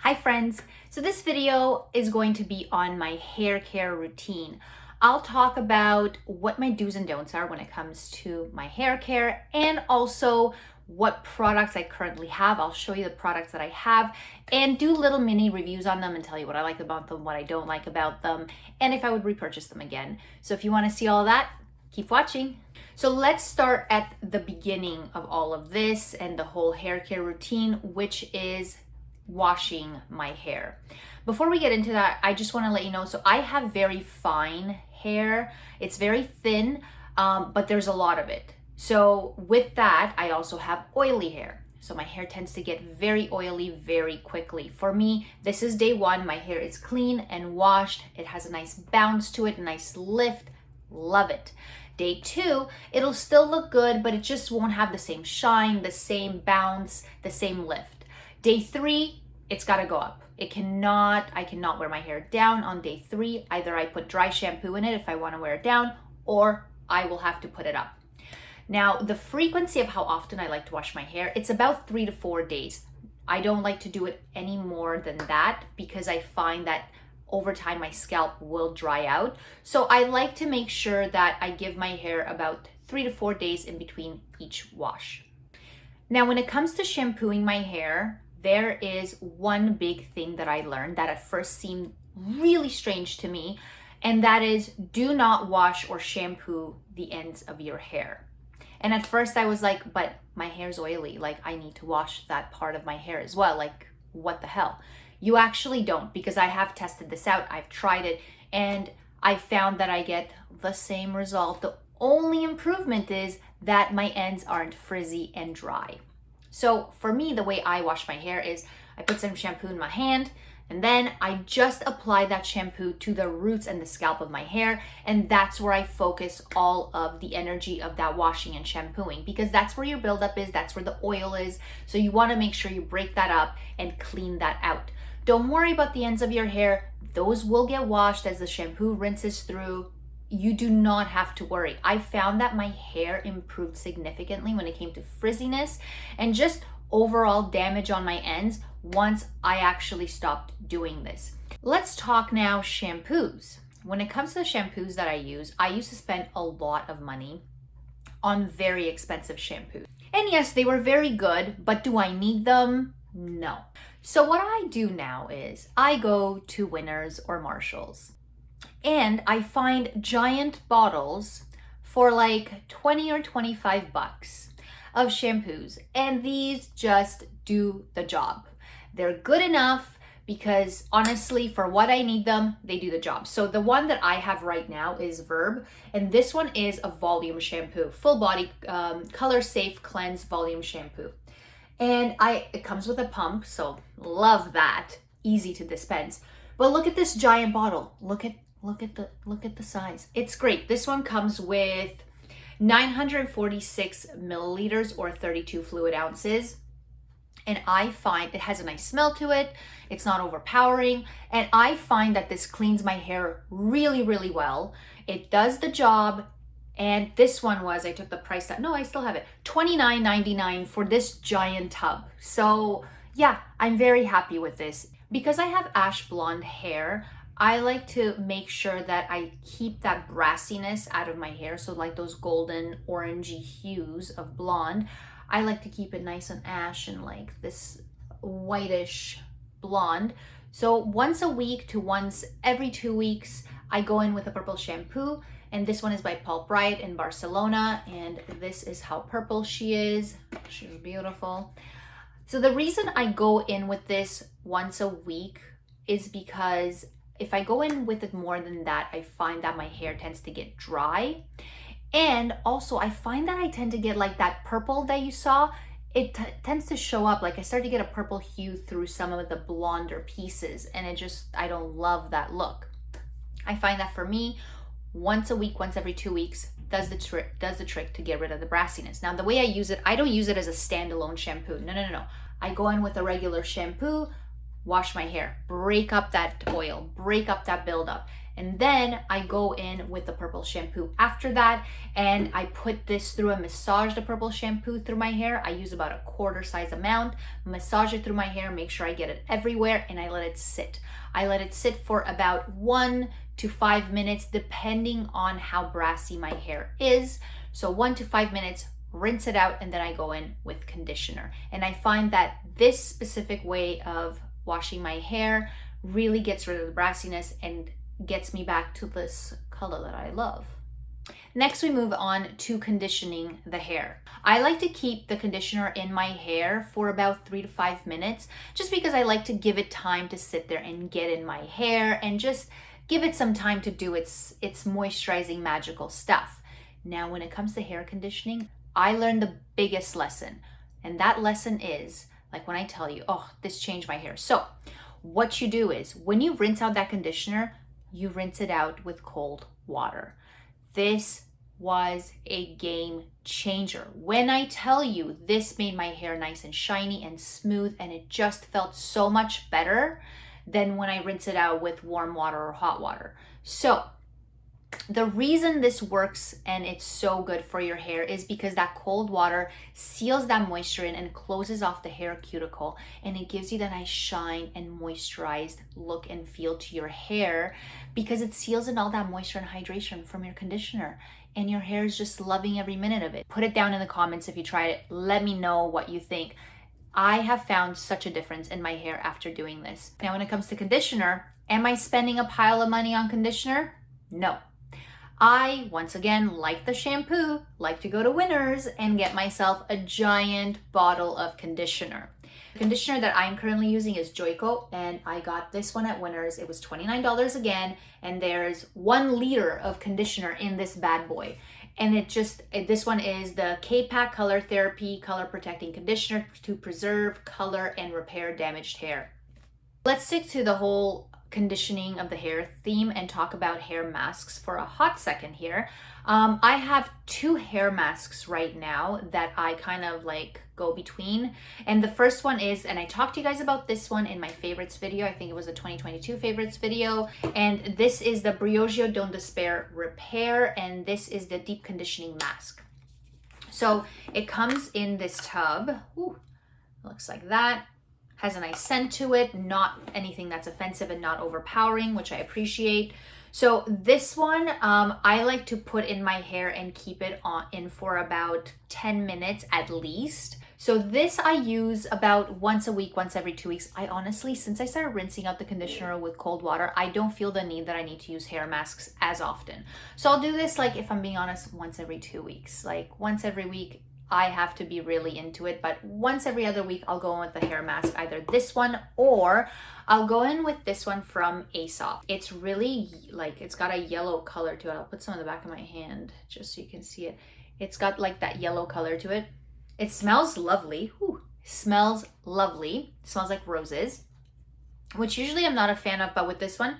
Hi friends, so this video is going to be on my hair care routine. I'll talk about what my do's and don'ts are when it comes to my hair care and also what products I currently have. I'll show you the products that I have and do little mini reviews on them and tell you what I like about them, what I don't like about them, and if I would repurchase them again. So if you want to see all that, keep watching. So let's start at the beginning of all of this and the whole hair care routine, which is washing my hair. Before we get into that, I just want to let you know, so I have very fine hair. It's very thin, but there's a lot of it. So with that, I also have oily hair. So my hair tends to get very oily very quickly. For me, this is day one. My hair is clean and washed. It has a nice bounce to it, a nice lift. Love it. Day two, it'll still look good, but it just won't have the same shine, the same bounce, the same lift. Day three, it's got to go up. I cannot wear my hair down on day three. Either I put dry shampoo in it if I want to wear it down, or I will have to put it up. Now, the frequency of how often I like to wash my hair, it's about 3 to 4 days. I don't like to do it any more than that because I find that over time my scalp will dry out. So I like to make sure that I give my hair about 3 to 4 days in between each wash. Now, when it comes to shampooing my hair, there is one big thing that I learned that at first seemed really strange to me, and that is do not wash or shampoo the ends of your hair. And at first I was like, but my hair's oily, like I need to wash that part of my hair as well, like what the hell? You actually don't, because I have tested this out, I've tried it, and I found that I get the same result. The only improvement is that my ends aren't frizzy and dry. So for me, the way I wash my hair is I put some shampoo in my hand and then I just apply that shampoo to the roots and the scalp of my hair. And that's where I focus all of the energy of that washing and shampooing, because that's where your buildup is, that's where the oil is. So you want to make sure you break that up and clean that out. Don't worry about the ends of your hair. Those will get washed as the shampoo rinses through. You do not have to worry. I found that my hair improved significantly when it came to frizziness and just overall damage on my ends once I actually stopped doing this. Let's talk now shampoos. When it comes to the shampoos that I used to spend a lot of money on very expensive shampoos. And yes, they were very good, but do I need them? No. So what I do now is I go to Winners or Marshalls, and I find giant bottles for like 20 or 25 bucks of shampoos. And these just do the job. They're good enough because honestly, for what I need them, they do the job. So the one that I have right now is Verb. And this one is a volume shampoo, full body, color safe cleanse volume shampoo. And it comes with a pump, so love that. Easy to dispense. But look at this giant bottle. Look at the size. It's great. This one comes with 946 milliliters or 32 fluid ounces. And I find it has a nice smell to it. It's not overpowering. And I find that this cleans my hair really, really well. It does the job. And this one was, I took the price down. No, I still have it. $29.99 for this giant tub. So yeah, I'm very happy with this. Because I have ash blonde hair, I like to make sure that I keep that brassiness out of my hair. So like those golden orangey hues of blonde, I like to keep it nice and ash and like this whitish blonde. So once a week to once every 2 weeks, I go in with a purple shampoo. And this one is by Paul Bright in Barcelona. And this is how purple she is. She's beautiful. So the reason I go in with this once a week is because if I go in with it more than that, I find that my hair tends to get dry. And also I find that I tend to get like that purple that you saw. It tends to show up, like I start to get a purple hue through some of the blonder pieces. And I don't love that look. I find that for me, once a week, once every 2 weeks, does the trick to get rid of the brassiness. Now, the way I use it, I don't use it as a standalone shampoo. No. I go in with a regular shampoo, wash my hair, break up that oil, break up that buildup. And then I go in with the purple shampoo after that, and I put this through and massage the purple shampoo through my hair. I use about a quarter size amount, massage it through my hair, make sure I get it everywhere, and I let it sit. I let it sit for about 1 to 5 minutes, depending on how brassy my hair is. So 1 to 5 minutes, rinse it out, and then I go in with conditioner. And I find that this specific way of washing my hair really gets rid of the brassiness and gets me back to this color that I love. Next, we move on to conditioning the hair. I like to keep the conditioner in my hair for about 3 to 5 minutes, just because I like to give it time to sit there and get in my hair and just give it some time to do its moisturizing magical stuff. Now, when it comes to hair conditioning, I learned the biggest lesson, and that lesson is, like when I tell you, oh, this changed my hair. So what you do is, when you rinse out that conditioner, you rinse it out with cold water. This was a game changer. When I tell you, this made my hair nice and shiny and smooth, and it just felt so much better than when I rinse it out with warm water or hot water. So the reason this works and it's so good for your hair is because that cold water seals that moisture in and closes off the hair cuticle, and it gives you that nice shine and moisturized look and feel to your hair, because it seals in all that moisture and hydration from your conditioner, and your hair is just loving every minute of it. Put it down in the comments if you tried it. Let me know what you think. I have found such a difference in my hair after doing this. Now, when it comes to conditioner, am I spending a pile of money on conditioner? No. I, once again, like the shampoo, like to go to Winners and get myself a giant bottle of conditioner. The conditioner that I'm currently using is Joico, and I got this one at Winners. It was $29 again, and there's 1 liter of conditioner in this bad boy. And this one is the K-Pack Color Therapy Color Protecting Conditioner to preserve, color, and repair damaged hair. Let's stick to the whole conditioning of the hair theme and talk about hair masks for a hot second here. I have 2 hair masks right now that I kind of like go between. And the first one is, and I talked to you guys about this one in my favorites video, I think it was a 2022 favorites video, and this is the Briogeo Don't Despair Repair, and this is the deep conditioning mask. So it comes in this tub. Ooh, looks like that. Has a nice scent to it, not anything that's offensive and not overpowering, which I appreciate. So this one, I like to put in my hair and keep it in for about 10 minutes at least. So this I use about once a week, once every 2 weeks. I honestly, since I started rinsing out the conditioner with cold water, I don't feel the need that I need to use hair masks as often. So I'll do this, like, if I'm being honest, once every 2 weeks. Like once every week, I have to be really into it, but once every other week I'll go in with the hair mask, either this one or I'll go in with this one from Aesop. It's really like, it's got a yellow color to it. I'll put some on the back of my hand just so you can see it. It's got like that yellow color to it. It smells lovely. Ooh, smells lovely. It smells like roses, which usually I'm not a fan of, but with this one,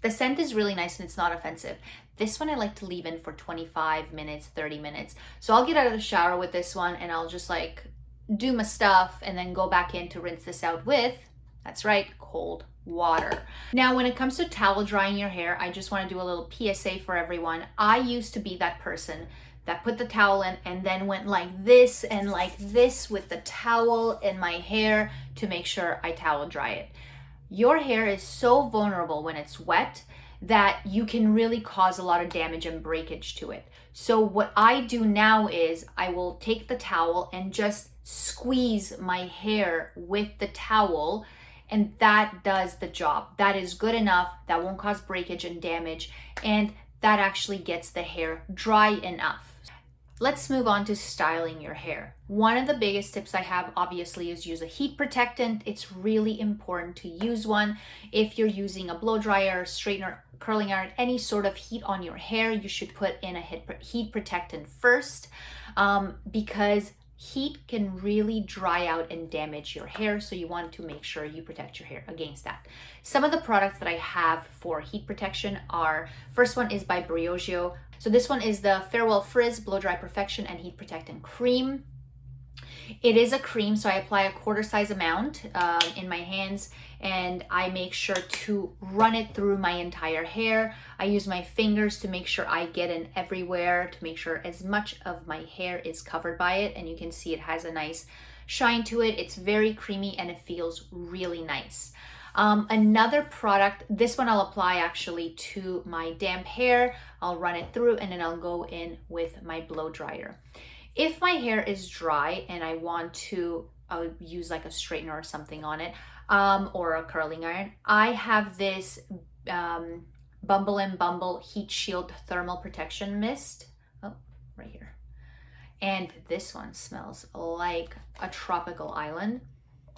the scent is really nice and it's not offensive. This one I like to leave in for 25 minutes, 30 minutes. So I'll get out of the shower with this one and I'll just like do my stuff and then go back in to rinse this out with, that's right, cold water. Now, when it comes to towel drying your hair, I just want to do a little PSA for everyone. I used to be that person that put the towel in and then went like this and like this with the towel in my hair to make sure I towel dry it. Your hair is so vulnerable when it's wet that you can really cause a lot of damage and breakage to it. So what I do now is I will take the towel and just squeeze my hair with the towel, and that does the job. That is good enough. That won't cause breakage and damage, and that actually gets the hair dry enough. Let's move on to styling your hair. One of the biggest tips I have, obviously, is use a heat protectant. It's really important to use one. If you're using a blow dryer, straightener, curling iron, any sort of heat on your hair, you should put in a heat protectant first, because heat can really dry out and damage your hair. So you want to make sure you protect your hair against that. Some of the products that I have for heat protection are, first one is by Briogeo. So this one is the Farewell Frizz Blow Dry Perfection and Heat Protectant Cream. It is a cream, so I apply a quarter size amount in my hands, and I make sure to run it through my entire hair. I use my fingers to make sure I get in everywhere, to make sure as much of my hair is covered by it. And you can see it has a nice shine to it. It's very creamy and it feels really nice. Another product, this one I'll apply actually to my damp hair. I'll run it through and then I'll go in with my blow dryer. If my hair is dry and I want to use like a straightener or something on it, or a curling iron, I have this Bumble and Bumble Heat Shield Thermal Protection Mist. Oh, right here. And this one smells like a tropical island.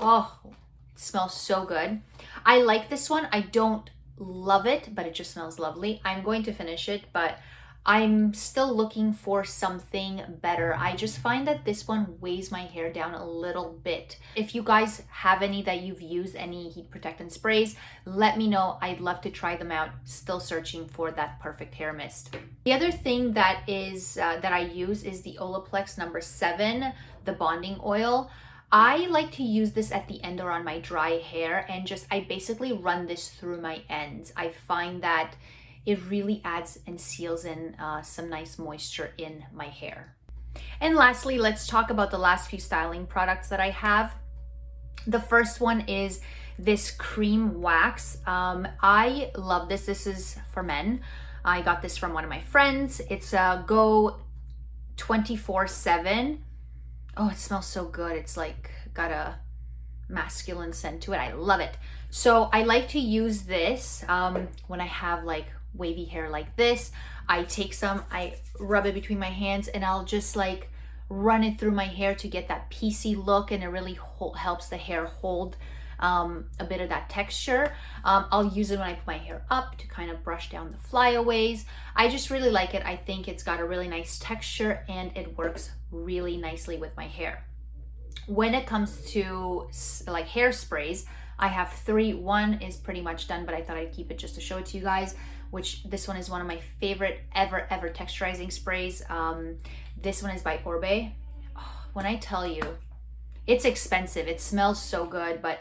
Oh, it smells so good. I like this one. I don't love it, but it just smells lovely. I'm going to finish it, but I'm still looking for something better. I just find that this one weighs my hair down a little bit. If you guys have any that you've used, any heat protectant sprays, let me know. I'd love to try them out. Still searching for that perfect hair mist. The other thing that is that I use is the Olaplex number 7, the bonding oil. I like to use this at the end or on my dry hair, and I basically run this through my ends. I find that it really adds and seals in some nice moisture in my hair. And lastly, let's talk about the last few styling products that I have. The first one is this cream wax. I love this. This is for men. I got this from one of my friends. It's a Go 24/7. Oh, it smells so good. It's like got a masculine scent to it. I love it. So I like to use this when I have like wavy hair like this. I take some, I rub it between my hands, and I'll just like run it through my hair to get that piecey look, and it really helps the hair hold a bit of that texture. I'll use it when I put my hair up to kind of brush down the flyaways. I just really like it. I think it's got a really nice texture and it works really nicely with my hair. When it comes to like hairsprays, I have 3. One is pretty much done, but I thought I'd keep it just to show it to you guys, which this one is one of my favorite ever texturizing sprays. This one is by Orbe. Oh, when I tell you, it's expensive. It smells so good, but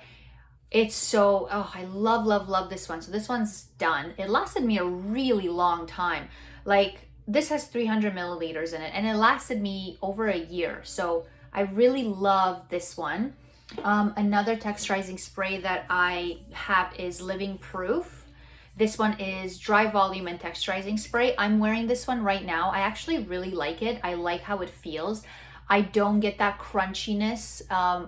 it's so, oh, I love this one. So this one's done. It lasted me a really long time. Like, this has 300 milliliters in it, and it lasted me over a year. So I really love this one. Another texturizing spray that I have is Living Proof. This one is Dry Volume and Texturizing Spray. I'm wearing this one right now. I actually really like it. I like how it feels. I don't get that crunchiness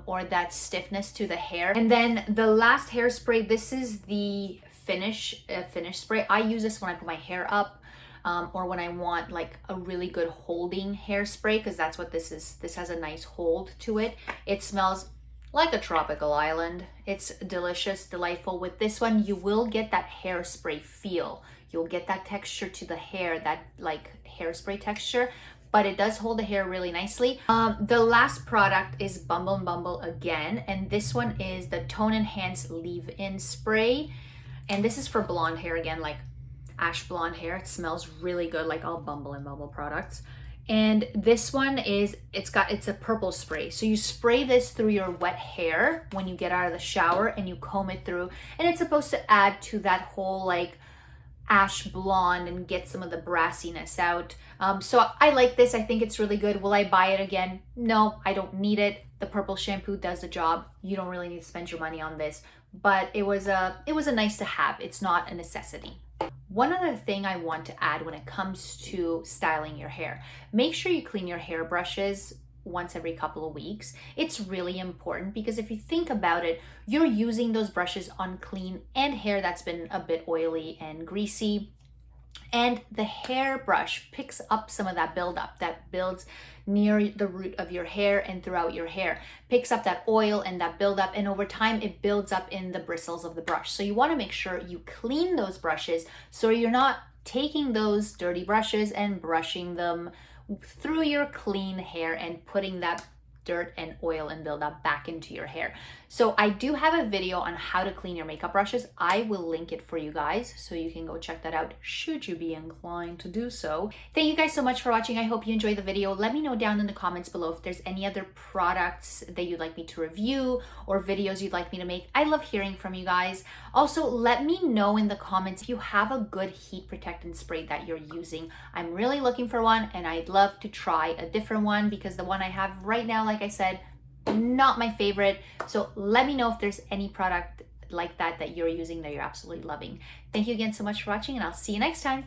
or that stiffness to the hair. And then the last hairspray, this is the finish spray. I use this when I put my hair up or when I want like a really good holding hairspray, because that's what this is. This has a nice hold to it. It smells like a tropical island. It's delicious, delightful. With this one, you will get that hairspray feel. You'll get that texture to the hair, that like hairspray texture, but it does hold the hair really nicely. The last product is Bumble and Bumble again, and this one is the Tone Enhance Leave-In Spray. And this is for blonde hair again, like ash blonde hair. It smells really good, like all Bumble and Bumble products. And this one is, it's a purple spray. So you spray this through your wet hair when you get out of the shower and you comb it through. And it's supposed to add to that whole like ash blonde and get some of the brassiness out. So I like this. I think it's really good. Will I buy it again? No, I don't need it. The purple shampoo does the job. You don't really need to spend your money on this, but it was a nice to have. It's not a necessity. One other thing I want to add when it comes to styling your hair, make sure you clean your hair brushes once every couple of weeks. It's really important because if you think about it, you're using those brushes on clean and hair that's been a bit oily and greasy. And the hairbrush picks up some of that buildup that builds near the root of your hair and throughout your hair, picks up that oil and that buildup, and over time it builds up in the bristles of the brush. So you want to make sure you clean those brushes so you're not taking those dirty brushes and brushing them through your clean hair and putting that dirt and oil and buildup back into your hair. So I do have a video on how to clean your makeup brushes. I will link it for you guys so you can go check that out should you be inclined to do so. Thank you guys so much for watching. I hope you enjoyed the video. Let me know down in the comments below if there's any other products that you'd like me to review or videos you'd like me to make. I love hearing from you guys. Also, let me know in the comments if you have a good heat protectant spray that you're using. I'm really looking for one, and I'd love to try a different one because the one I have right now, like I said, not my favorite. So let me know if there's any product like that that you're using that you're absolutely loving. Thank you again so much for watching, and I'll see you next time.